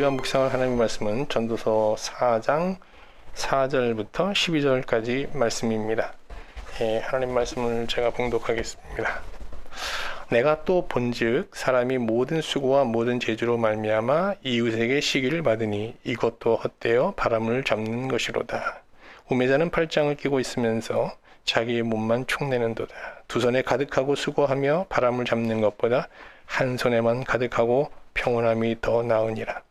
우리가 묵상할 하나님의 말씀은 전도서 4장 4절부터 12절까지 말씀입니다. 하나님 말씀을 제가 봉독하겠습니다. 내가 또 본즉 사람이 모든 수고와 모든 재주로 말미암아 이웃에게 시기를 받으니 이것도 헛되어 바람을 잡는 것이로다. 우매자는 팔짱을 끼고 있으면서 자기의 몸만 축내는도다. 두 손에 가득하고 수고하며 바람을 잡는 것보다 한 손에만 가득하고 평온함이 더 나으니라.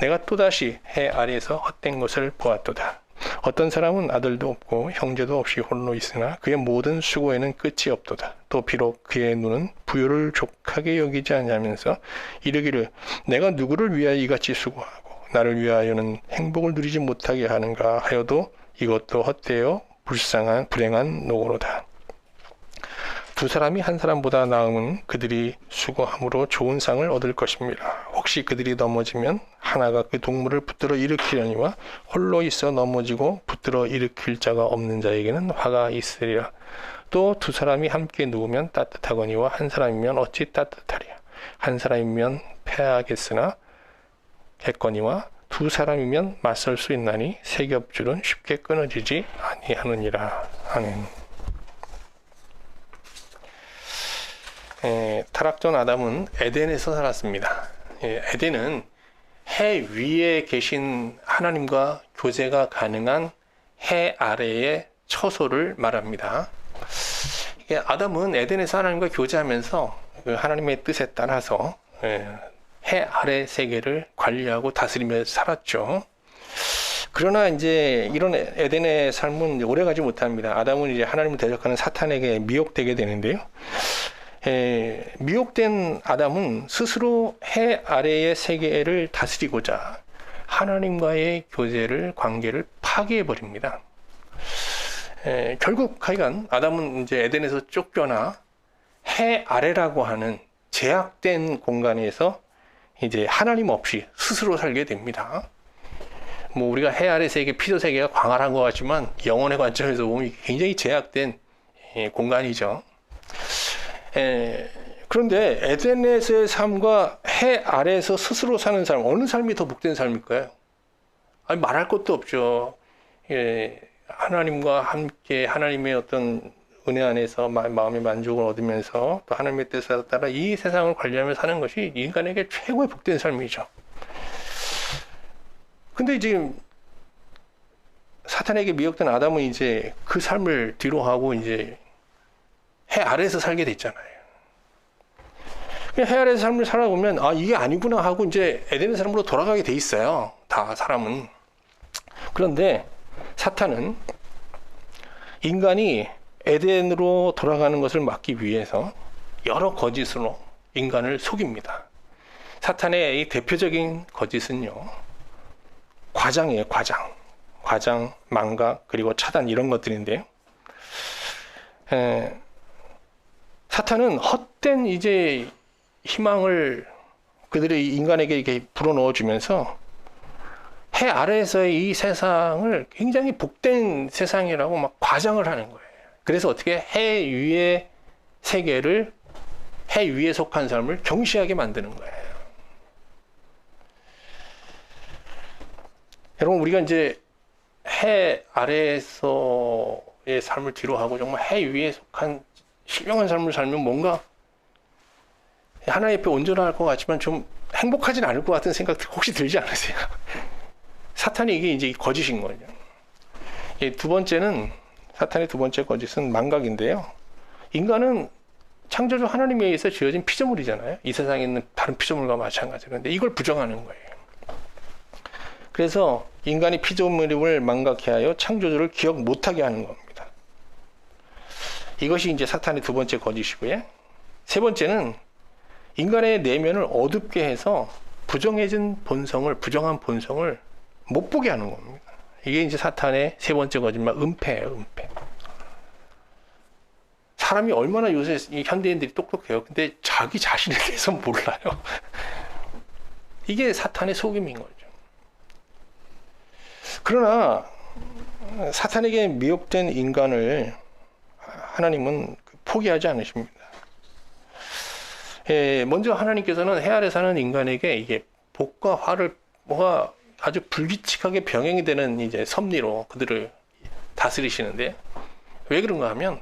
내가 또다시 해 아래에서 헛된 것을 보았도다. 어떤 사람은 아들도 없고 형제도 없이 홀로 있으나 그의 모든 수고에는 끝이 없도다. 또 비록 그의 눈은 부요를 족하게 여기지 않냐면서 이르기를 내가 누구를 위하여 이같이 수고하고 나를 위하여는 행복을 누리지 못하게 하는가 하여도 이것도 헛되어 불행한 노고로다. 두 사람이 한 사람보다 나음은 그들이 수고함으로 좋은 상을 얻을 것입니다. 혹시 그들이 넘어지면 하나가 그 동물을 붙들어 일으키려니와 홀로 있어 넘어지고 붙들어 일으킬 자가 없는 자에게는 화가 있으리라. 또 두 사람이 함께 누우면 따뜻하거니와 한 사람이면 어찌 따뜻하랴. 한 사람이면 패하겠으나 겠거니와 두 사람이면 맞설 수 있나니 세 겹줄은 쉽게 끊어지지 아니하느니라. 아멘. 타락전 아담은 에덴에서 살았습니다. 에덴은 해 위에 계신 하나님과 교제가 가능한 해 아래의 처소를 말합니다. 아담은 에덴에서 하나님과 교제하면서 하나님의 뜻에 따라서 해 아래 세계를 관리하고 다스리며 살았죠. 그러나 이제 이런 에덴의 삶은 오래가지 못합니다. 아담은 이제 하나님을 대적하는 사탄에게 미혹되게 되는데요. 미혹된 아담은 스스로 해 아래의 세계를 다스리고자 하나님과의 관계를 파괴해버립니다. 결국 하여간 아담은 이제 에덴에서 쫓겨나 해 아래라고 하는 제약된 공간에서 이제 하나님 없이 스스로 살게 됩니다. 우리가 해 아래 세계, 피조 세계가 광활한 것 같지만 영혼의 관점에서 보면 굉장히 제약된 공간이죠. 그런데 에덴에서의 삶과 해 아래에서 스스로 사는 삶, 어느 삶이 더 복된 삶일까요? 아니, 말할 것도 없죠. 하나님과 함께 하나님의 어떤 은혜 안에서 마음의 만족을 얻으면서 또 하나님의 뜻에 따라 이 세상을 관리하며 사는 것이 인간에게 최고의 복된 삶이죠. 근데 지금 사탄에게 미혹된 아담은 이제 그 삶을 뒤로하고 이제 해 아래에서 살게 됐잖아요. 해 아래에서 삶을 살아보면 이게 아니구나 하고 이제 에덴의 삶으로 돌아가게 돼 있어요. 다 사람은. 그런데 사탄은 인간이 에덴으로 돌아가는 것을 막기 위해서 여러 거짓으로 인간을 속입니다. 사탄의 이 대표적인 거짓은요, 과장이에요. 과장, 망각, 그리고 차단, 이런 것들인데요. 사탄은 헛된 이제 희망을 그들의 인간에게 이렇게 불어넣어 주면서 해 아래에서의 이 세상을 굉장히 복된 세상이라고 막 과장을 하는 거예요. 그래서 어떻게 해 위의 세계를, 해 위에 속한 삶을 경시하게 만드는 거예요. 여러분, 우리가 이제 해 아래에서의 삶을 뒤로하고 정말 해 위에 속한 신령한 삶을 살면 뭔가 하나님 옆에 온전할 것 같지만 좀 행복하진 않을 것 같은 생각 혹시 들지 않으세요? 사탄이 이게 이제 거짓인 거죠. 두 번째는, 사탄의 두 번째 거짓은 망각인데요. 인간은 창조주 하나님에 의해서 지어진 피조물이잖아요. 이 세상에 있는 다른 피조물과 마찬가지로. 그런데 이걸 부정하는 거예요. 그래서 인간이 피조물임을 망각해 하여 창조주를 기억 못하게 하는 겁니다. 이것이 이제 사탄의 두 번째 거짓이고요. 세 번째는 인간의 내면을 어둡게 해서 부정한 본성을 못 보게 하는 겁니다. 이게 이제 사탄의 세 번째 거짓말, 은폐예요, 은폐. 사람이 얼마나 요새 이 현대인들이 똑똑해요. 근데 자기 자신에 대해서 몰라요. 이게 사탄의 속임인 거죠. 그러나 사탄에게 미혹된 인간을 하나님은 포기하지 않으십니다. 먼저 하나님께서는 해 아래 사는 인간에게 이게 복과 화를 뭐가 아주 불규칙하게 병행이 되는 이제 섭리로 그들을 다스리시는데, 왜 그런가 하면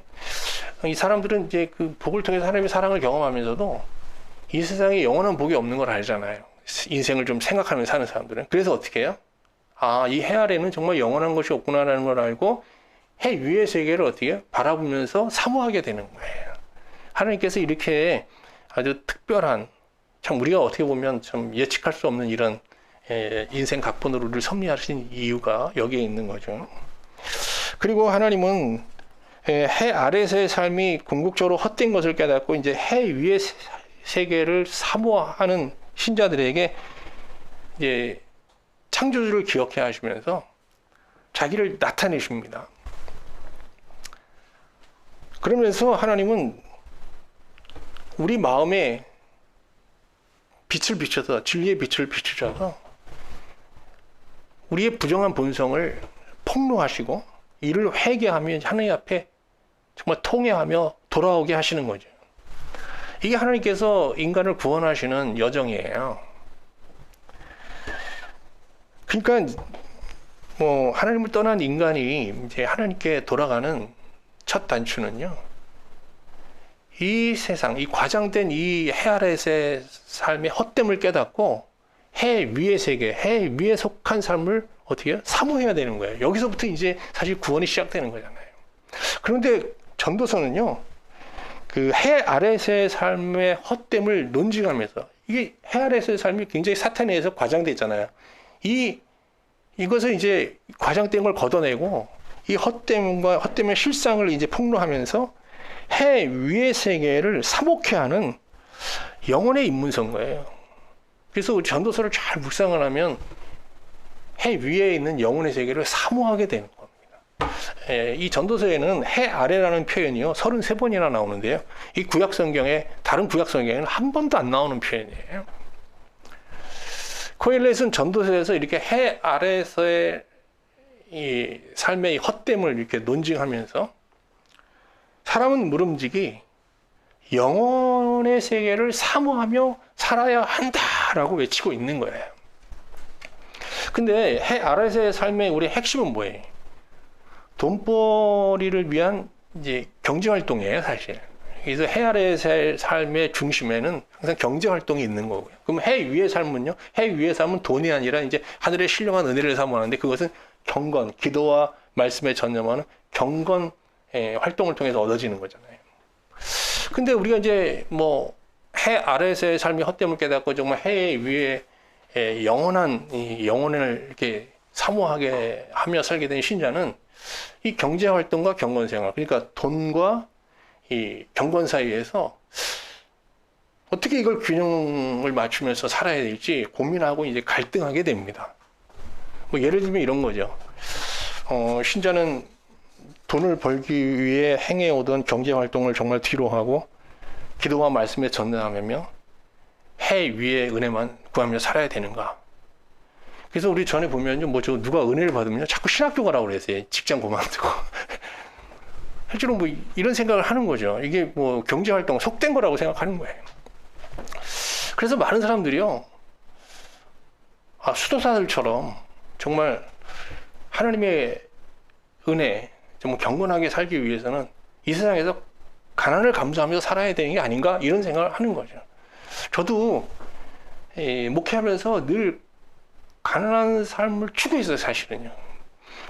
이 사람들은 이제 그 복을 통해서 하나님의 사랑을 경험하면서도 이 세상에 영원한 복이 없는 걸 알잖아요. 인생을 좀 생각하면서 사는 사람들은. 그래서 어떻게 해요? 아, 이 해 아래는 정말 영원한 것이 없구나라는 걸 알고 해 위의 세계를 어떻게 해요? 바라보면서 사모하게 되는 거예요. 하나님께서 이렇게 아주 특별한, 참 우리가 어떻게 보면 좀 예측할 수 없는 이런 인생 각본으로 우리를 섭리하신 이유가 여기에 있는 거죠. 그리고 하나님은 해 아래서의 삶이 궁극적으로 헛된 것을 깨닫고 이제 해 위의 세계를 사모하는 신자들에게 이제 창조주를 기억해 하시면서 자기를 나타내십니다. 그러면서 하나님은 우리 마음에 빛을 비춰서, 진리의 빛을 비추셔서 우리의 부정한 본성을 폭로하시고 이를 회개하며 하나님 앞에 정말 통회하며 돌아오게 하시는 거죠. 이게 하나님께서 인간을 구원하시는 여정이에요. 그러니까 뭐 하나님을 떠난 인간이 이제 하나님께 돌아가는 첫 단추는요, 이 세상, 이 과장된 이 해 아래의 삶의 헛됨을 깨닫고 해 위의 세계, 해 위에 속한 삶을 어떻게 해요? 사모해야 되는 거예요. 여기서부터 이제 사실 구원이 시작되는 거잖아요. 그런데 전도서는요, 그 해 아래의 삶의 헛됨을 논증하면서, 이게 해 아래의 삶이 굉장히 사탄에 의해서 과장되어 있잖아요. 이것을 이제 과장된 걸 걷어내고 이 헛됨의 실상을 이제 폭로하면서 해 위의 세계를 사목해 하는 영혼의 입문서인 거예요. 그래서 전도서를 잘 묵상을 하면 해 위에 있는 영혼의 세계를 사모하게 되는 겁니다. 이 전도서에는 해 아래라는 표현이요 33번이나 나오는데요, 이 구약 성경에, 다른 구약 성경에는 한 번도 안 나오는 표현이에요. 코엘렛은 전도서에서 이렇게 해 아래에서의 이 삶의 헛됨을 이렇게 논증하면서 사람은 무름지기 영혼의 세계를 사모하며 살아야 한다라고 외치고 있는 거예요. 근데 해 아래에서의 삶의 우리 핵심은 뭐예요? 돈벌이를 위한 이제 경제 활동이에요, 사실. 그래서 해 아래의 삶의 중심에는 항상 경제 활동이 있는 거고요. 그럼 해 위의 삶은요? 해 위의 삶은 돈이 아니라 이제 하늘의 신령한 은혜를 사모하는데, 그것은 경건, 기도와 말씀에 전념하는 경건 활동을 통해서 얻어지는 거잖아요. 근데 우리가 이제 뭐 해 아래에서의 삶이 헛됨을 깨닫고 정말 해 위에 영원한 영혼을 이렇게 사모하게 하며 살게 된 신자는 이 경제 활동과 경건 생활, 그러니까 돈과 이 경건 사이에서 어떻게 이걸 균형을 맞추면서 살아야 될지 고민하고 이제 갈등하게 됩니다. 뭐 예를 들면 이런 거죠. 신자는 돈을 벌기 위해 행해오던 경제 활동을 정말 뒤로 하고 기도와 말씀에 전념하며 해 위의 은혜만 구하며 살아야 되는가? 그래서 우리 전에 보면요, 뭐 저 누가 은혜를 받으면 자꾸 신학교 가라고 그랬어요. 직장 그만두고. 실제로 뭐 이런 생각을 하는 거죠. 이게 뭐 경제 활동 속된 거라고 생각하는 거예요. 그래서 많은 사람들이요, 수도사들처럼 정말 하나님의 은혜, 정말 경건하게 살기 위해서는 이 세상에서 가난을 감수하면서 살아야 되는 게 아닌가, 이런 생각을 하는 거죠. 저도 목회하면서 늘 가난한 삶을 추구했어요, 사실은요.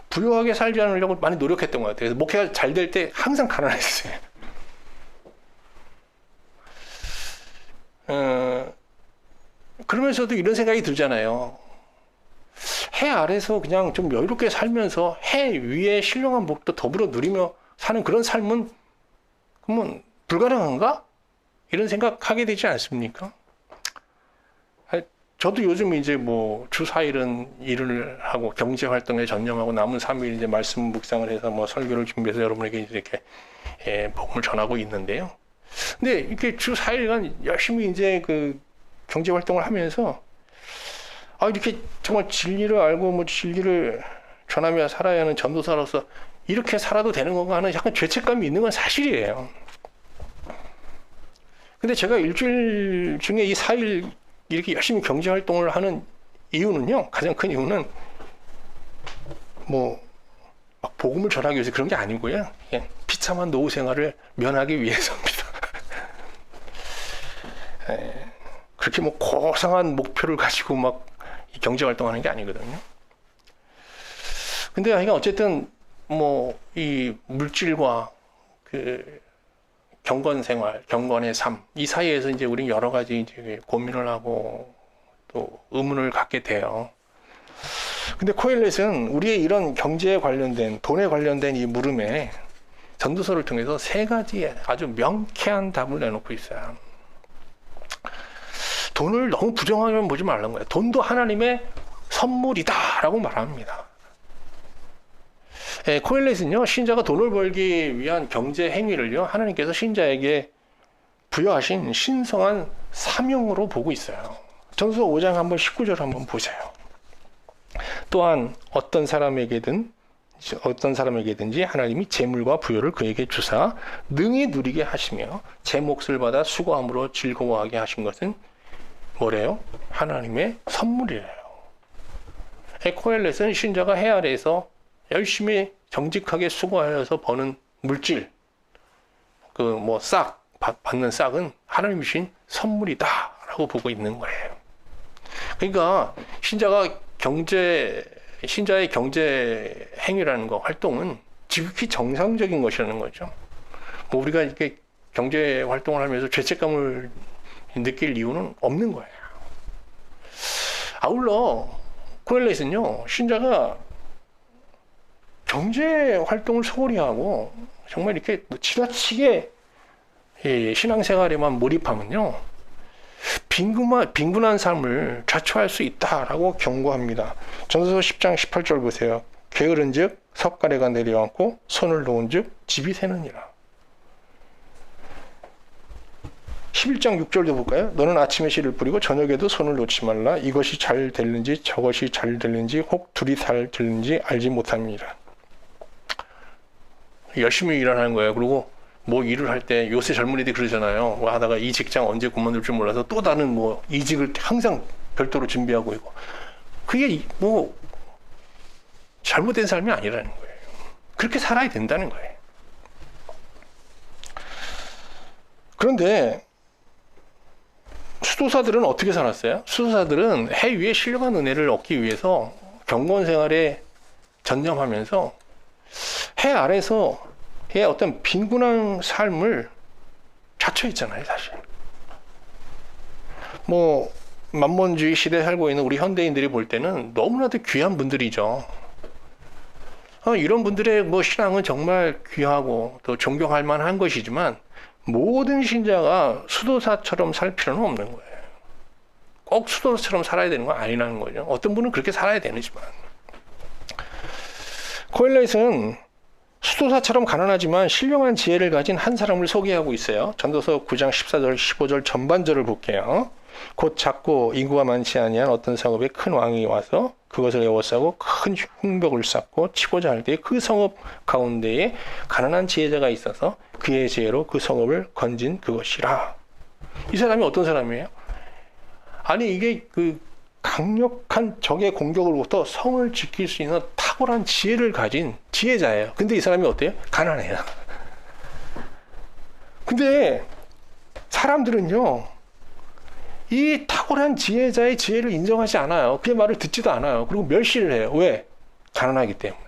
부유하게 살지 않으려고 많이 노력했던 것 같아요. 그래서 목회가 잘 될 때 항상 가난했어요. 그러면서도 이런 생각이 들잖아요. 해 아래서 그냥 좀 여유롭게 살면서 해 위에 신령한 복도 더불어 누리며 사는 그런 삶은 그러면 불가능한가? 이런 생각하게 되지 않습니까? 저도 요즘 이제 뭐 주 4일은 일을 하고 경제 활동에 전념하고 남은 3일 이제 말씀 묵상을 해서 뭐 설교를 준비해서 여러분에게 이렇게 복음을 전하고 있는데요. 근데 이렇게 주 4일간 열심히 이제 그 경제 활동을 하면서 이렇게 정말 진리를 알고 뭐 진리를 전하며 살아야 하는 전도사로서 이렇게 살아도 되는 건가 하는 약간 죄책감이 있는 건 사실이에요. 근데 제가 일주일 중에 이 4일 이렇게 열심히 경제 활동을 하는 이유는요, 가장 큰 이유는 뭐 막 복음을 전하기 위해서 그런 게 아니고요. 예, 비참한 노후 생활을 면하기 위해서입니다. 예, 그렇게 뭐 고상한 목표를 가지고 막 경제 활동하는 게 아니거든요. 근데 하여간 어쨌든 뭐 이 물질과 그 경건 생활, 경건의 삶, 이 사이에서 이제 우리는 여러 가지 이제 고민을 하고 또 의문을 갖게 돼요. 근데 코엘렛은 우리의 이런 경제에 관련된, 돈에 관련된 이 물음에 전도서를 통해서 세 가지의 아주 명쾌한 답을 내놓고 있어요. 돈을 너무 부정하면 보지 말라는 거예요. 돈도 하나님의 선물이다라고 말합니다. 예, 코엘렛은요, 신자가 돈을 벌기 위한 경제 행위를요, 하나님께서 신자에게 부여하신 신성한 사명으로 보고 있어요. 전도서 5장 한번 19절 한번 보세요. 또한 어떤 사람에게든지 하나님이 재물과 부여를 그에게 주사 능히 누리게 하시며 제 몫을 받아 수고함으로 즐거워하게 하신 것은 뭐래요? 하나님의 선물이래요. 코엘렛은 신자가 해 아래에서 열심히 정직하게 수고하여서 버는 물질, 그 뭐 싹 받는 싹은 하나님이 주신 선물이다라고 보고 있는 거예요. 그러니까 신자의 경제 행위라는 거, 활동은 지극히 정상적인 것이라는 거죠. 뭐 우리가 이렇게 경제 활동을 하면서 죄책감을 느낄 이유는 없는 거예요. 아울러 코엘렛은요, 신자가 경제 활동을 소홀히 하고 정말 이렇게 지나치게 신앙생활에만 몰입하면요, 빈곤한 삶을 자초할 수 있다라고 경고합니다. 전도서 10장 18절 보세요. 게으른즉 석가래가 내려앉고 손을 놓은즉 집이 새느니라. 11장 6절도 볼까요? 너는 아침에 씨를 뿌리고 저녁에도 손을 놓지 말라. 이것이 잘 될는지 저것이 잘 될는지 혹 둘이 잘 될는지 알지 못합니다. 열심히 일하는 거예요. 그리고 뭐 일을 할 때 요새 젊은이들이 그러잖아요. 뭐 하다가 이 직장 언제 그만둘 줄 몰라서 또 다른 뭐 이직을 항상 별도로 준비하고 있고, 그게 뭐 잘못된 삶이 아니라는 거예요. 그렇게 살아야 된다는 거예요. 그런데 수도사들은 어떻게 살았어요? 수도사들은 해 위에 신령한 은혜를 얻기 위해서 경건 생활에 전념하면서 해 아래서의 어떤 빈곤한 삶을 자처했잖아요, 사실. 뭐 만몬주의 시대에 살고 있는 우리 현대인들이 볼 때는 너무나도 귀한 분들이죠. 이런 분들의 뭐 신앙은 정말 귀하고 또 존경할 만한 것이지만 모든 신자가 수도사처럼 살 필요는 없는 거예요. 꼭 수도사처럼 살아야 되는 건 아니라는 거죠. 어떤 분은 그렇게 살아야 되지만. 코엘렛은 수도사처럼 가난하지만 신령한 지혜를 가진 한 사람을 소개하고 있어요. 전도서 9장 14절 15절 전반절을 볼게요. 곧 작고 인구가 많지 아니한 어떤 성읍에 큰 왕이 와서 그것을 에워싸고 큰 흉벽을 쌓고 치고자 할 때 그 성읍 가운데에 가난한 지혜자가 있어서 그의 지혜로 그 성읍을 건진 그것이라. 이 사람이 어떤 사람이에요? 아니 이게 그 강력한 적의 공격으로부터 성을 지킬 수 있는 탁월한 지혜를 가진 지혜자예요. 근데 이 사람이 어때요? 가난해요. 근데 사람들은요, 이 탁월한 지혜자의 지혜를 인정하지 않아요. 그의 말을 듣지도 않아요. 그리고 멸시를 해요. 왜? 가난하기 때문에.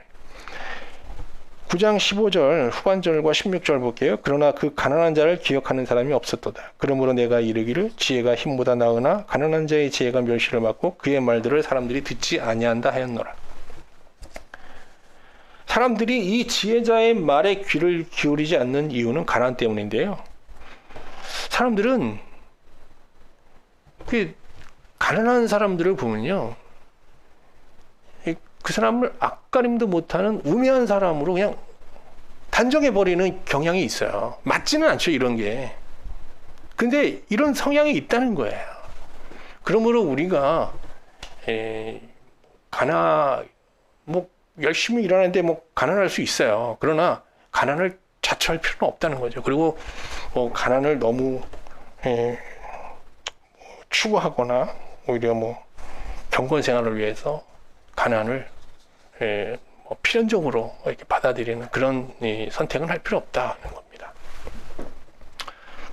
9장 15절 후반절과 16절 볼게요. 그러나 그 가난한 자를 기억하는 사람이 없었도다. 그러므로 내가 이르기를 지혜가 힘보다 나으나 가난한 자의 지혜가 멸시를 받고 그의 말들을 사람들이 듣지 아니한다 하였노라. 사람들이 이 지혜자의 말에 귀를 기울이지 않는 이유는 가난 때문인데요. 사람들은 그 가난한 사람들을 보면요, 그 사람을 앞가림도 못하는 우매한 사람으로 그냥 단정해버리는 경향이 있어요. 맞지는 않죠, 이런 게. 근데 이런 성향이 있다는 거예요. 그러므로 우리가 열심히 일하는데 가난할 수 있어요. 그러나 가난을 자처할 필요는 없다는 거죠. 그리고 가난을 너무 추구하거나 오히려 경건 생활을 위해서 가난을 뭐 필연적으로 이렇게 받아들이는 그런 선택은 할 필요 없다는 겁니다.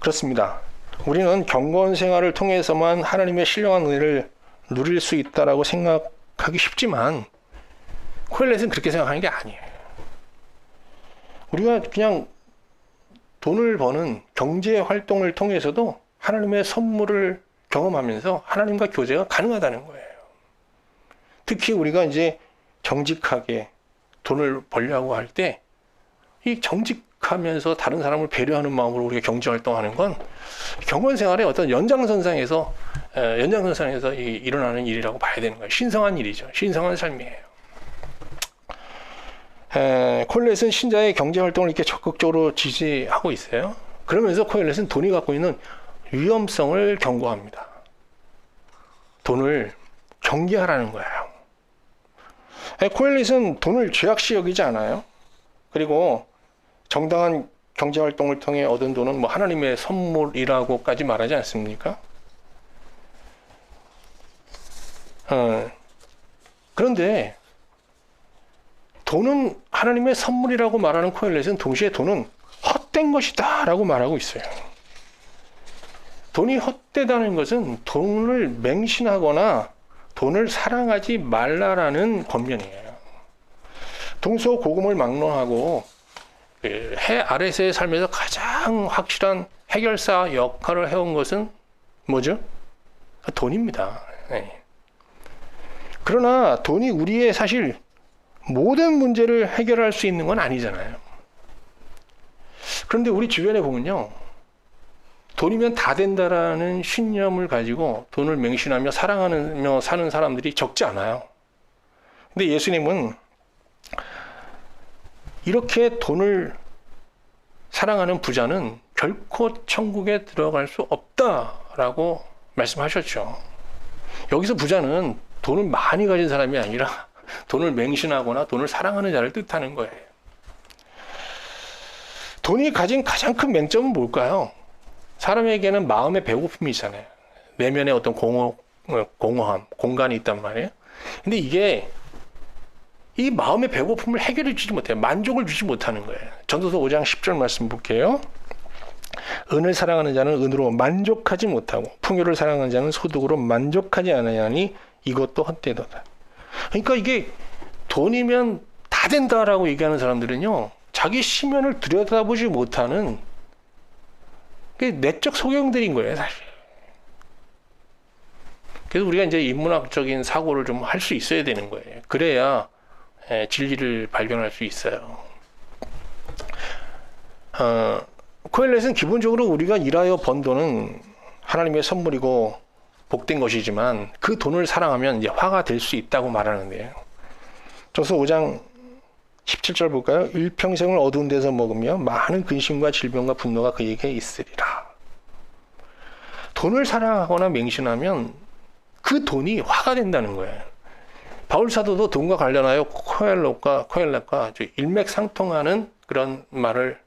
그렇습니다. 우리는 경건 생활을 통해서만 하나님의 신령한 은혜를 누릴 수 있다라고 생각하기 쉽지만 코엘렛은 그렇게 생각하는 게 아니에요. 우리가 그냥 돈을 버는 경제 활동을 통해서도 하나님의 선물을 경험하면서 하나님과 교제가 가능하다는 거예요. 특히 우리가 이제 정직하게 돈을 벌려고 할 때 이 정직하면서 다른 사람을 배려하는 마음으로 우리가 경제 활동하는 건 경건 생활의 어떤 연장선상에서 일어나는 일이라고 봐야 되는 거예요. 신성한 일이죠. 신성한 삶이에요. 코엘렛은 신자의 경제 활동을 이렇게 적극적으로 지지하고 있어요. 그러면서 코엘렛은 돈이 갖고 있는 위험성을 경고합니다. 돈을 경계하라는 거예요. 코엘렛은 돈을 죄악시 여기지 않아요. 그리고 정당한 경제 활동을 통해 얻은 돈은 뭐 하나님의 선물이라고까지 말하지 않습니까? 그런데 돈은 하나님의 선물이라고 말하는 코엘렛은 동시에 돈은 헛된 것이다 라고 말하고 있어요. 돈이 헛되다는 것은 돈을 맹신하거나 돈을 사랑하지 말라라는 권면이에요. 동서고금을 막론하고 해 아래서의 삶에서 가장 확실한 해결사 역할을 해온 것은 뭐죠? 돈입니다. 네. 그러나 돈이 우리의 사실 모든 문제를 해결할 수 있는 건 아니잖아요. 그런데 우리 주변에 보면요, 돈이면 다 된다라는 신념을 가지고 돈을 맹신하며 사랑하며 사는 사람들이 적지 않아요. 근데 예수님은 이렇게 돈을 사랑하는 부자는 결코 천국에 들어갈 수 없다라고 말씀하셨죠. 여기서 부자는 돈을 많이 가진 사람이 아니라 돈을 맹신하거나 돈을 사랑하는 자를 뜻하는 거예요. 돈이 가진 가장 큰 맹점은 뭘까요? 사람에게는 마음의 배고픔이 있잖아요. 내면에 어떤 공허함, 공간이 있단 말이에요. 근데 이게 이 마음의 배고픔을 해결해 주지 못해요. 만족을 주지 못하는 거예요. 전도서 5장 10절 말씀 볼게요. 은을 사랑하는 자는 은으로 만족하지 못하고 풍요를 사랑하는 자는 소득으로 만족하지 않으니 이것도 헛되도다. 그러니까 이게 돈이면 다 된다라고 얘기하는 사람들은요, 자기 심연을 들여다보지 못하는 내적 소경들인 거예요, 사실. 그래서 우리가 이제 인문학적인 사고를 좀 할 수 있어야 되는 거예요. 그래야 진리를 발견할 수 있어요. 코엘렛은 기본적으로 우리가 일하여 번 돈은 하나님의 선물이고 복된 것이지만 그 돈을 사랑하면 이제 화가 될 수 있다고 말하는데요. 저서 5장 17절 볼까요? 일평생을 어두운 데서 먹으며 많은 근심과 질병과 분노가 그에게 있으리라. 돈을 사랑하거나 맹신하면 그 돈이 화가 된다는 거예요. 바울 사도도 돈과 관련하여 코엘렛과 일맥상통하는 그런 말을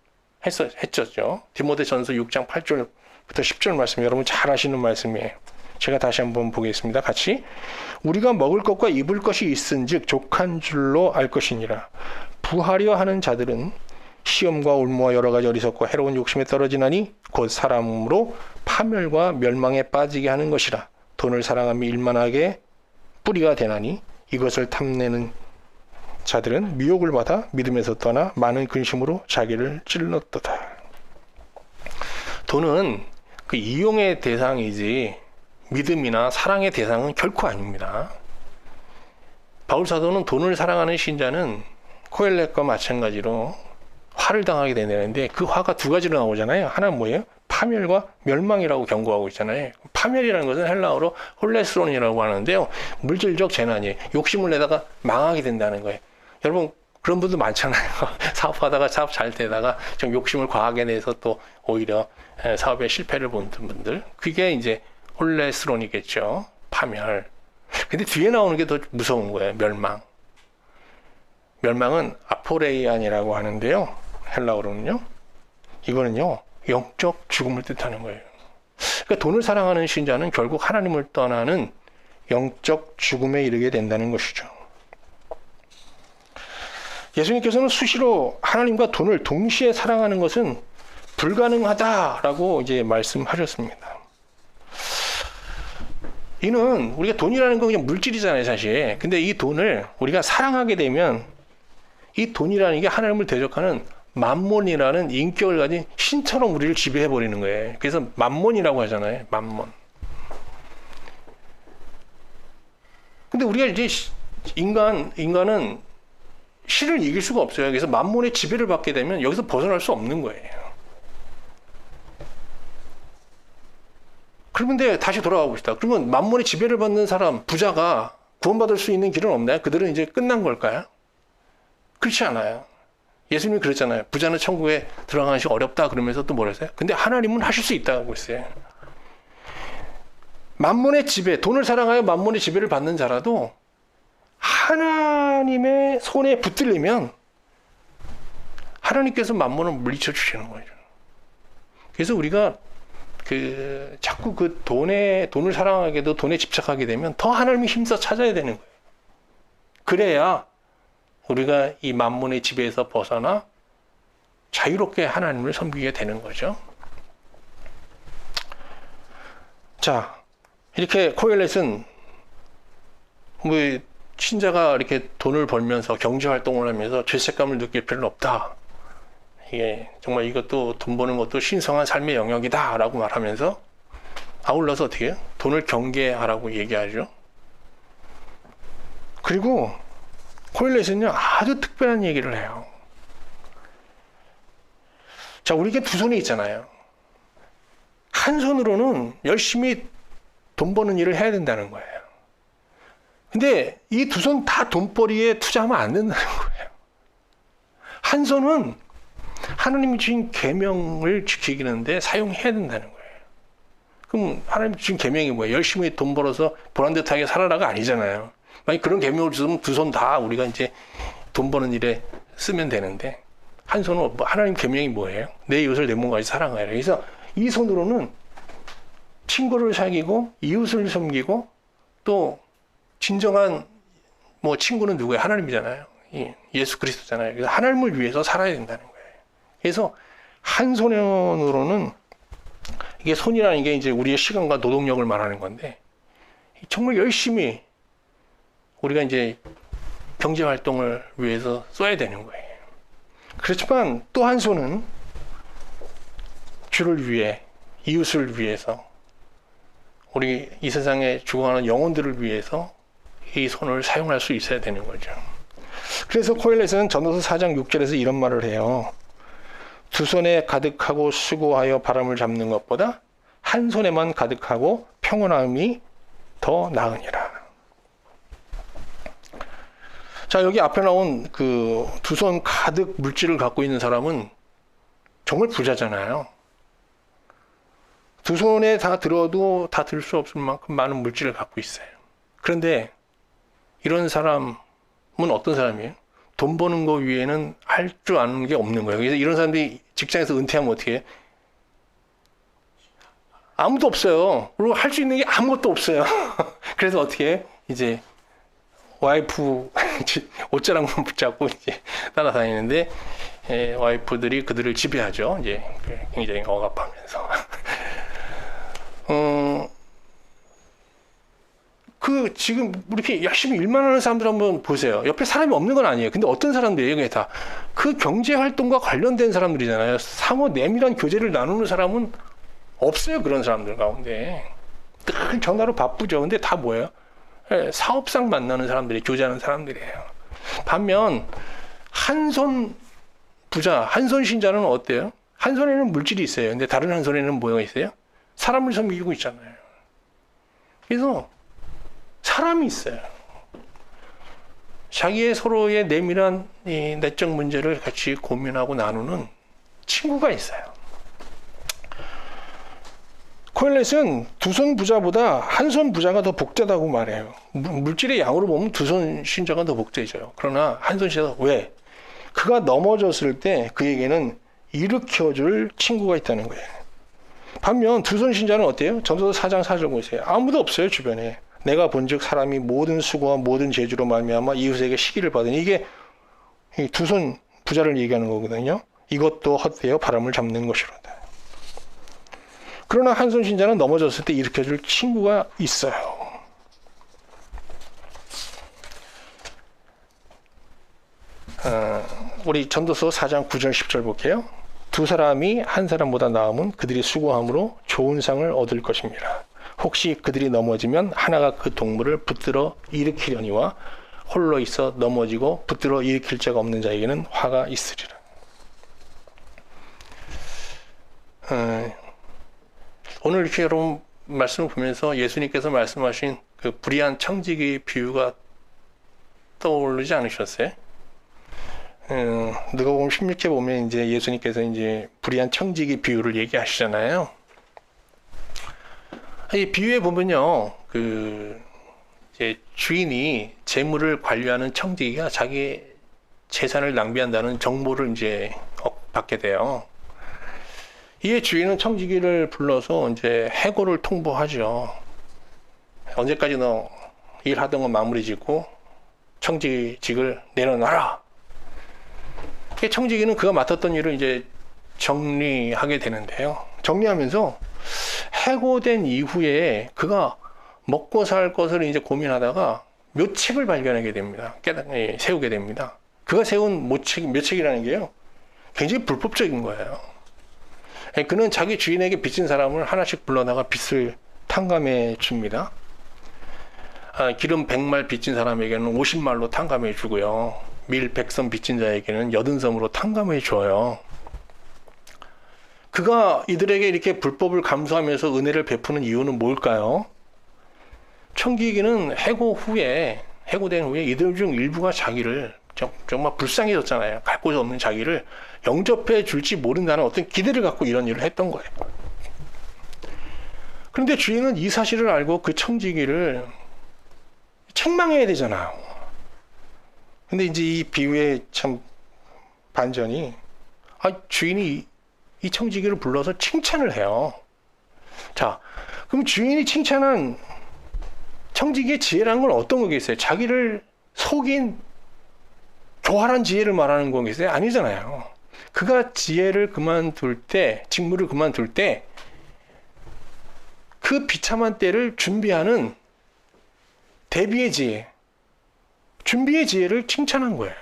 했었죠. 디모데전서 6장 8절부터 10절 말씀, 여러분 잘 아시는 말씀이에요. 제가 다시 한번 보겠습니다. 같이. 우리가 먹을 것과 입을 것이 있은즉 족한 줄로 알 것이니라. 부하려 하는 자들은 시험과 올무와 여러 가지 어리석고 해로운 욕심에 떨어지나니 곧 사람으로 파멸과 멸망에 빠지게 하는 것이라. 돈을 사랑하며 일만하게 뿌리가 되나니 이것을 탐내는 자들은 미혹을 받아 믿음에서 떠나 많은 근심으로 자기를 찔렀도다. 돈은 그 이용의 대상이지 믿음이나 사랑의 대상은 결코 아닙니다. 바울 사도는 돈을 사랑하는 신자는 코엘렛과 마찬가지로 화를 당하게 되는데 그 화가 두 가지로 나오잖아요. 하나는 뭐예요? 파멸과 멸망이라고 경고하고 있잖아요. 파멸이라는 것은 헬라어로 홀레스론이라고 하는데요. 물질적 재난이에요. 욕심을 내다가 망하게 된다는 거예요. 여러분 그런 분들 많잖아요. 사업하다가 사업 잘 되다가 좀 욕심을 과하게 내서 또 오히려 사업에 실패를 본 분들. 그게 이제 홀레스론이겠죠. 파멸. 근데 뒤에 나오는 게 더 무서운 거예요. 멸망. 멸망은 아포레이안이라고 하는데요. 헬라어로는요. 이거는요. 영적 죽음을 뜻하는 거예요. 그러니까 돈을 사랑하는 신자는 결국 하나님을 떠나는 영적 죽음에 이르게 된다는 것이죠. 예수님께서는 수시로 하나님과 돈을 동시에 사랑하는 것은 불가능하다라고 이제 말씀하셨습니다. 이는 우리가 돈이라는 건 그냥 물질이잖아요, 사실. 근데 이 돈을 우리가 사랑하게 되면 이 돈이라는 게 하나님을 대적하는 만몬이라는 인격을 가진 신처럼 우리를 지배해 버리는 거예요. 그래서 만몬이라고 하잖아요. 만몬. 근데 우리가 이제 인간은 신을 이길 수가 없어요. 그래서 만몬의 지배를 받게 되면 여기서 벗어날 수 없는 거예요. 그런데 다시 돌아가 봅시다. 그러면 만몬의 지배를 받는 사람, 부자가 구원받을 수 있는 길은 없나요? 그들은 이제 끝난 걸까요? 그렇지 않아요. 예수님이 그랬잖아요. 부자는 천국에 들어가는 것이 어렵다 그러면서 또 뭐랬어요? 근데 하나님은 하실 수 있다고 했어요. 만몬의 지배, 돈을 사랑하여 만몬의 지배를 받는 자라도 하나님의 손에 붙들리면 하나님께서 만몬을 물리쳐 주시는 거죠. 그래서 우리가 자꾸 돈을 사랑하게도 돈에 집착하게 되면 더 하나님이 힘써 찾아야 되는 거예요. 그래야 우리가 이 만몬의 지배에서 벗어나 자유롭게 하나님을 섬기게 되는 거죠. 자, 이렇게 코엘렛은 신자가 이렇게 돈을 벌면서 경제 활동을 하면서 죄책감을 느낄 필요는 없다. 이게 정말 이것도 돈 버는 것도 신성한 삶의 영역이다라고 말하면서 아울러서 어떻게 해요? 돈을 경계하라고 얘기하죠. 그리고 코엘렛은요 아주 특별한 얘기를 해요. 자, 우리에게 두 손이 있잖아요. 한 손으로는 열심히 돈 버는 일을 해야 된다는 거예요. 근데 이 두 손 다 돈벌이에 투자하면 안 된다는 거예요. 한 손은 하나님이 주신 계명을 지키는데 사용해야 된다는 거예요. 그럼 하나님이 주신 계명이 뭐예요? 열심히 돈 벌어서 보란듯하게 살아라가 아니잖아요. 만약 그런 계명을 주면 두 손 다 우리가 이제 돈 버는 일에 쓰면 되는데 한 손은 하나님 계명이 뭐예요? 내 이웃을 내 몸같이 사랑하라. 그래서 이 손으로는 친구를 사귀고 이웃을 섬기고 또 진정한 친구는 누구예요? 하나님이잖아요. 예수 그리스도잖아요. 그래서 하나님을 위해서 살아야 된다는 거예요. 그래서 한 손으로는 이게 손이라는 게 이제 우리의 시간과 노동력을 말하는 건데 정말 열심히 우리가 이제 경제 활동을 위해서 써야 되는 거예요. 그렇지만 또 한 손은 주를 위해, 이웃을 위해서, 우리 이 세상에 죽어가는 영혼들을 위해서 이 손을 사용할 수 있어야 되는 거죠. 그래서 코엘렛은 전도서 4장 6절에서 이런 말을 해요. 두 손에 가득하고 수고하여 바람을 잡는 것보다 한 손에만 가득하고 평온함이 더 나으니라. 자, 여기 앞에 나온 그 두 손 가득 물질을 갖고 있는 사람은 정말 부자잖아요. 두 손에 다 들어도 다 들 수 없을 만큼 많은 물질을 갖고 있어요. 그런데 이런 사람은 어떤 사람이에요? 돈 버는 거 위에는 할 줄 아는 게 없는 거예요. 그래서 이런 사람들이 직장에서 은퇴하면 어떻게 해요? 아무도 없어요. 그리고 할 수 있는 게 아무것도 없어요. 그래서 어떻게 해요? 이제 와이프 옷자락만 붙잡고 이제 따라다니는데 와이프들이 그들을 지배하죠. 이제 굉장히 억압하면서. 지금 이렇게 열심히 일만 하는 사람들 한번 보세요. 옆에 사람이 없는 건 아니에요. 근데 어떤 사람들이에요? 이게 다 그 경제 활동과 관련된 사람들이잖아요. 상호 내밀한 교제를 나누는 사람은 없어요. 그런 사람들 가운데 늘 전화로 바쁘죠. 근데 다 뭐예요? 사업상 만나는 사람들이, 교제하는 사람들이에요. 반면 한 손 부자, 한 손 신자는 어때요? 한 손에는 물질이 있어요. 근데 다른 한 손에는 뭐가 있어요? 사람을 섬기고 있잖아요. 그래서 사람이 있어요. 자기의 서로의 내밀한 이 내적 문제를 같이 고민하고 나누는 친구가 있어요. 코엘렛은 두 손 부자보다 한 손 부자가 더 복되다고 말해요. 물질의 양으로 보면 두 손 신자가 더 복되죠. 그러나 한 손 신자가 왜? 그가 넘어졌을 때 그에게는 일으켜줄 친구가 있다는 거예요. 반면 두 손 신자는 어때요? 전도서 4장 4절 보세요. 아무도 없어요, 주변에. 내가 본즉 사람이 모든 수고와 모든 재주로 말미암아 이웃에게 시기를 받으니, 이게 두 손 부자를 얘기하는 거거든요. 이것도 헛되어 바람을 잡는 것이로다. 그러나 한 손 신자는 넘어졌을 때 일으켜줄 친구가 있어요. 우리 전도서 4장 9절 10절 볼게요. 두 사람이 한 사람보다 나음은 그들이 수고함으로 좋은 상을 얻을 것입니다. 혹시 그들이 넘어지면 하나가 그 동물을 붙들어 일으키려니와 홀로 있어 넘어지고 붙들어 일으킬 자가 없는 자에게는 화가 있으리라. 오늘 이렇게 여러분 말씀을 보면서 예수님께서 말씀하신 그 불의한 청지기 비유가 떠오르지 않으셨어요? 누가복음 16회 보면 이제 예수님께서 이제 불의한 청지기 비유를 얘기하시잖아요. 이 비유에 보면요, 그 이제 주인이 재물을 관리하는 청지기가 자기 재산을 낭비한다는 정보를 이제 받게 돼요. 이에 주인은 청지기를 불러서 이제 해고를 통보하죠. 언제까지 너 일하던 거 마무리 짓고 청지직을 내려놔라. 청지기는 그가 맡았던 일을 이제 정리하게 되는데요. 정리하면서 해고된 이후에 그가 먹고 살 것을 이제 고민하다가 묘책을 발견하게 됩니다. 세우게 됩니다. 그가 세운 묘책이라는 게요, 굉장히 불법적인 거예요. 그는 자기 주인에게 빚진 사람을 하나씩 불러다가 빚을 탕감해 줍니다. 기름 100말 빚진 사람에게는 50말로 탕감해 주고요. 밀 100섬 빚진 자에게는 80섬으로 탕감해 줘요. 그가 이들에게 이렇게 불법을 감수하면서 은혜를 베푸는 이유는 뭘까요? 청지기는 해고된 후에 이들 중 일부가 자기를 정말 불쌍해졌잖아요. 갈 곳이 없는 자기를 영접해 줄지 모른다는 어떤 기대를 갖고 이런 일을 했던 거예요. 그런데 주인은 이 사실을 알고 그 청지기를 책망해야 되잖아요. 근데 이제 이 비유의 참 반전이, 주인이 이 청지기를 불러서 칭찬을 해요. 자, 그럼 주인이 칭찬한 청지기의 지혜라는 건 어떤 거겠어요? 자기를 속인 교활한 지혜를 말하는 거겠어요? 아니잖아요. 그가 직무를 그만둘 때 그 비참한 때를 준비하는 대비의 지혜, 준비의 지혜를 칭찬한 거예요.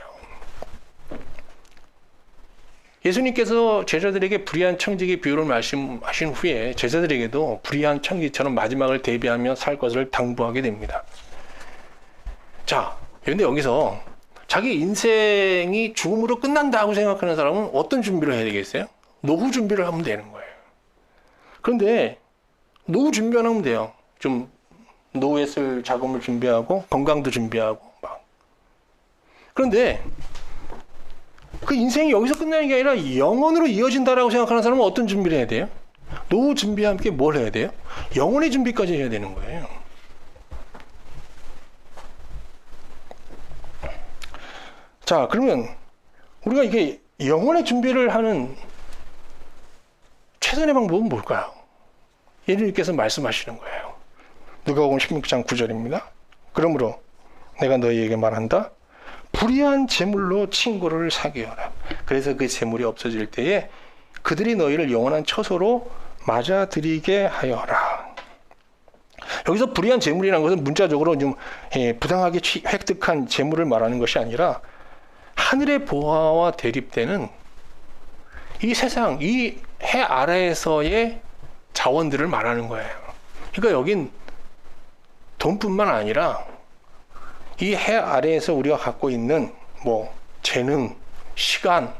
예수님께서 제자들에게 불의한 청지기 비유를 말씀하신 후에 제자들에게도 불의한 청지기처럼 마지막을 대비하며 살 것을 당부하게 됩니다. 자, 그런데 여기서 자기 인생이 죽음으로 끝난다고 생각하는 사람은 어떤 준비를 해야 되겠어요? 노후 준비를 하면 되는 거예요. 그런데 노후 준비만 하면 돼요. 좀 노후에 쓸 자금을 준비하고 건강도 준비하고 막. 그런데 그 인생이 여기서 끝나는 게 아니라 영원으로 이어진다라고 생각하는 사람은 어떤 준비를 해야 돼요? 노후 준비와 함께 뭘 해야 돼요? 영원의 준비까지 해야 되는 거예요. 자, 그러면 우리가 이게 영원의 준비를 하는 최선의 방법은 뭘까요? 예수님께서 말씀하시는 거예요. 누가복음 16장 9절입니다. 그러므로 내가 너희에게 말한다. 불의한 재물로 친구를 사귀어라. 그래서 그 재물이 없어질 때에 그들이 너희를 영원한 처소로 맞아들이게 하여라. 여기서 불의한 재물이라는 것은 문자적으로 좀 부당하게 획득한 재물을 말하는 것이 아니라 하늘의 보화와 대립되는 이 세상, 이 해 아래에서의 자원들을 말하는 거예요. 그러니까 여긴 돈뿐만 아니라 이 해 아래에서 우리가 갖고 있는 뭐 재능, 시간,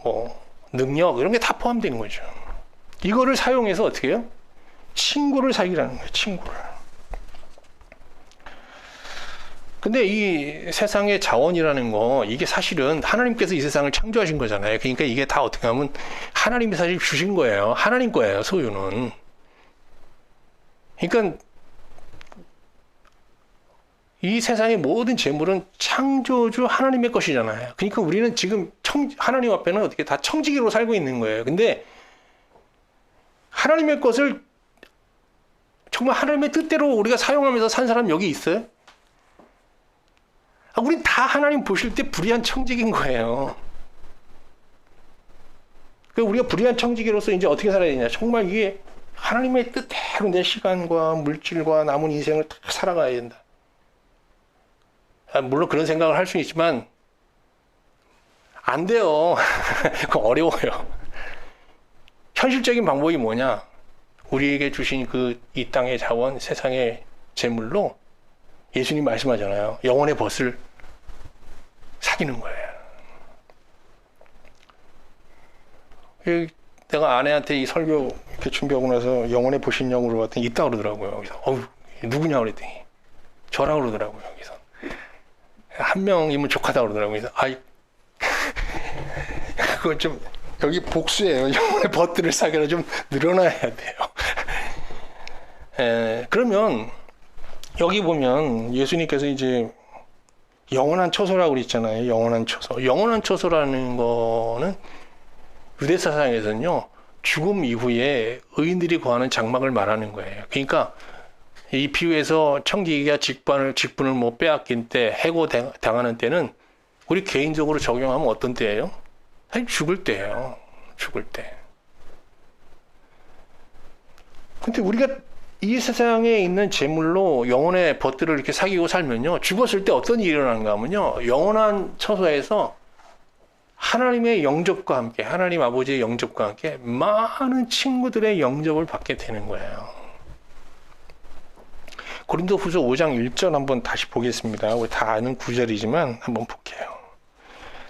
뭐 능력 이런 게 다 포함되는 거죠. 이거를 사용해서 어떻게 해요? 친구를 사귀라는 거예요. 친구를. 근데 이 세상의 자원이라는 거, 이게 사실은 하나님께서 이 세상을 창조하신 거잖아요. 그러니까 이게 다 어떻게 하면 하나님이 사실 주신 거예요. 하나님 거예요, 소유는. 그러니까 이 세상의 모든 재물은 창조주 하나님의 것이잖아요. 그러니까 우리는 지금 하나님 앞에는 어떻게 다 청지기로 살고 있는 거예요. 근데 하나님의 것을 그러면 하나님의 뜻대로 우리가 사용하면서 산 사람 여기 있어요? 우린 다 하나님 보실 때 불의한 청지기인 거예요. 우리가 불의한 청지기로서 이제 어떻게 살아야 되냐? 정말 이게 하나님의 뜻대로 내 시간과 물질과 남은 인생을 다 살아가야 된다. 물론 그런 생각을 할 수 있지만 안 돼요. 그거 어려워요. 현실적인 방법이 뭐냐? 우리에게 주신 이 땅의 자원, 세상의 재물로 예수님 말씀하잖아요. 영혼의 벗을 사귀는 거예요. 내가 아내한테 이 설교 이렇게 준비하고 나서 영혼의 보신령으로 물어봤더니 있다 그러더라고요. 그래서 누구냐 그랬더니 저라고 그러더라고요. 그래서 한 명이면 족하다 그러더라고요. 그래서 그건 좀 여기 복수예요. 영혼의 벗들을 사귀라 좀 늘어나야 돼요. 그러면 여기 보면 예수님께서 이제 영원한 처소라고 그랬잖아요. 영원한 처소. 영원한 처소라는 거는 유대 사상에서는요, 죽음 이후에 의인들이 거하는 장막을 말하는 거예요. 그러니까 이 비유에서 청지기가 직분을 뭐 빼앗긴 때, 해고 당하는 때는 우리 개인적으로 적용하면 어떤 때예요? 사실 죽을 때예요. 죽을 때. 근데 우리가 이 세상에 있는 재물로 영혼의 벗들을 이렇게 사귀고 살면요, 죽었을 때 어떤 일이 일어나는가 하면요, 영원한 처소에서 하나님의 영접과 함께, 하나님 아버지의 영접과 함께 많은 친구들의 영접을 받게 되는 거예요. 고린도후서 5장 1절 한번 다시 보겠습니다. 우리 다 아는 구절이지만 한번 볼게요.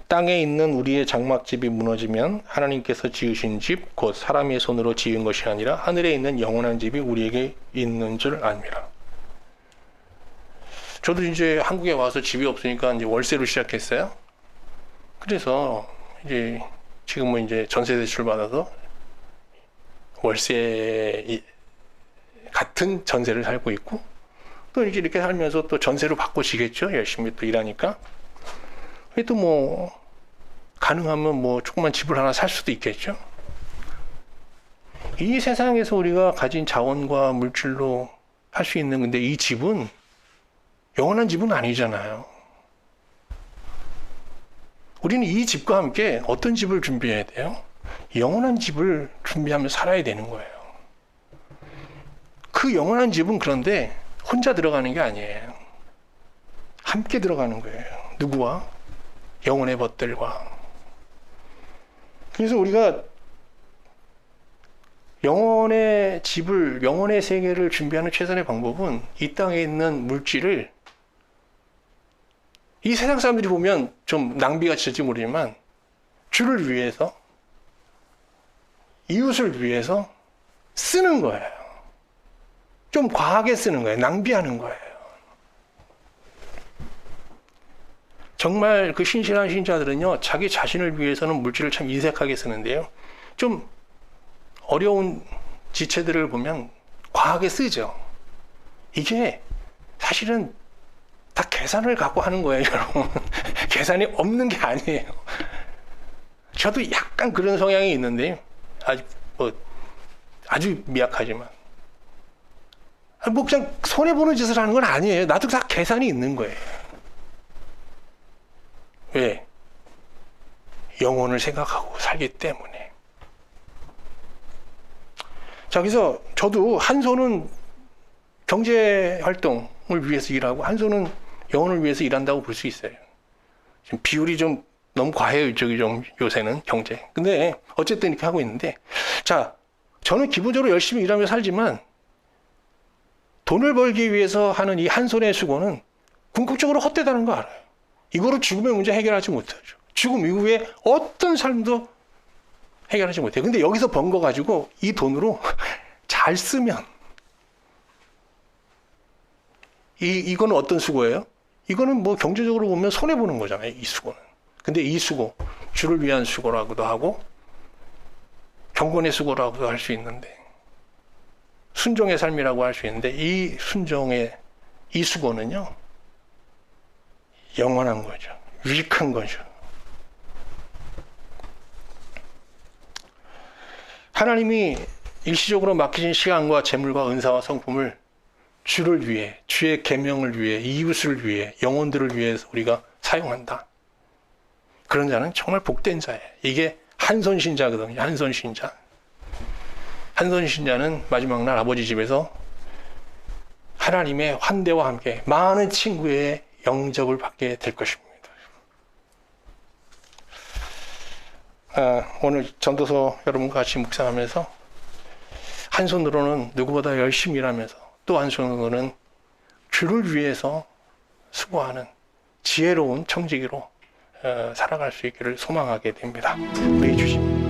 땅에 있는 우리의 장막집이 무너지면 하나님께서 지으신 집, 곧 사람의 손으로 지은 것이 아니라 하늘에 있는 영원한 집이 우리에게 있는 줄 압니다. 저도 이제 한국에 와서 집이 없으니까 이제 월세로 시작했어요. 그래서 이제 지금은 이제 전세 대출 받아서 월세 같은 전세를 살고 있고, 또 이제 이렇게 살면서 또 전세로 바꿔지겠죠. 열심히 또 일하니까. 또 뭐 가능하면 뭐 조그만 집을 하나 살 수도 있겠죠. 이 세상에서 우리가 가진 자원과 물질로 할 수 있는, 근데 이 집은 영원한 집은 아니잖아요. 우리는 이 집과 함께 어떤 집을 준비해야 돼요? 영원한 집을 준비하며 살아야 되는 거예요. 그 영원한 집은 그런데 혼자 들어가는 게 아니에요. 함께 들어가는 거예요. 누구와? 영혼의 벗들과. 그래서 우리가 영혼의 집을, 영혼의 세계를 준비하는 최선의 방법은 이 땅에 있는 물질을, 이 세상 사람들이 보면 좀 낭비가 질지 모르지만 주를 위해서, 이웃을 위해서 쓰는 거예요. 좀 과하게 쓰는 거예요. 낭비하는 거예요. 정말 그 신실한 신자들은요, 자기 자신을 위해서는 물질을 참 인색하게 쓰는데요, 좀 어려운 지체들을 보면 과하게 쓰죠. 이게 사실은 다 계산을 갖고 하는 거예요, 여러분. 계산이 없는 게 아니에요. 저도 약간 그런 성향이 있는데, 아주 미약하지만. 뭐 그냥 손해보는 짓을 하는 건 아니에요. 나도 다 계산이 있는 거예요. 왜? 영혼을 생각하고 살기 때문에. 자, 그래서 저도 한 손은 경제 활동을 위해서 일하고 한 손은 영혼을 위해서 일한다고 볼 수 있어요. 지금 비율이 좀 너무 과해요, 이쪽이 좀 요새는 경제. 근데 어쨌든 이렇게 하고 있는데, 자, 저는 기본적으로 열심히 일하며 살지만 돈을 벌기 위해서 하는 이 한 손의 수고는 궁극적으로 헛되다는 거 알아요. 이거로 죽음의 문제 해결하지 못하죠. 죽음 이후에 어떤 삶도 해결하지 못해요. 근데 여기서 번 거 가지고 이 돈으로 잘 쓰면, 이거는 어떤 수고예요? 이거는 뭐 경제적으로 보면 손해보는 거잖아요, 이 수고는. 근데 이 수고, 주를 위한 수고라고도 하고 경건의 수고라고도 할 수 있는데, 순종의 삶이라고 할 수 있는데, 이 순종의 이 수고는요, 영원한 거죠. 유익한 거죠. 하나님이 일시적으로 맡기신 시간과 재물과 은사와 성품을 주를 위해, 주의 계명을 위해, 이웃을 위해, 영혼들을 위해서 우리가 사용한다. 그런 자는 정말 복된 자예요. 이게 한손신자거든요. 한손신자. 한손신자는 마지막 날 아버지 집에서 하나님의 환대와 함께 많은 친구의 영접을 받게 될 것입니다. 오늘 전도서 여러분과 같이 묵상하면서 한 손으로는 누구보다 열심히 일하면서 또 한 손으로는 주를 위해서 수고하는 지혜로운 청지기로 살아갈 수 있기를 소망하게 됩니다. 우리 주님.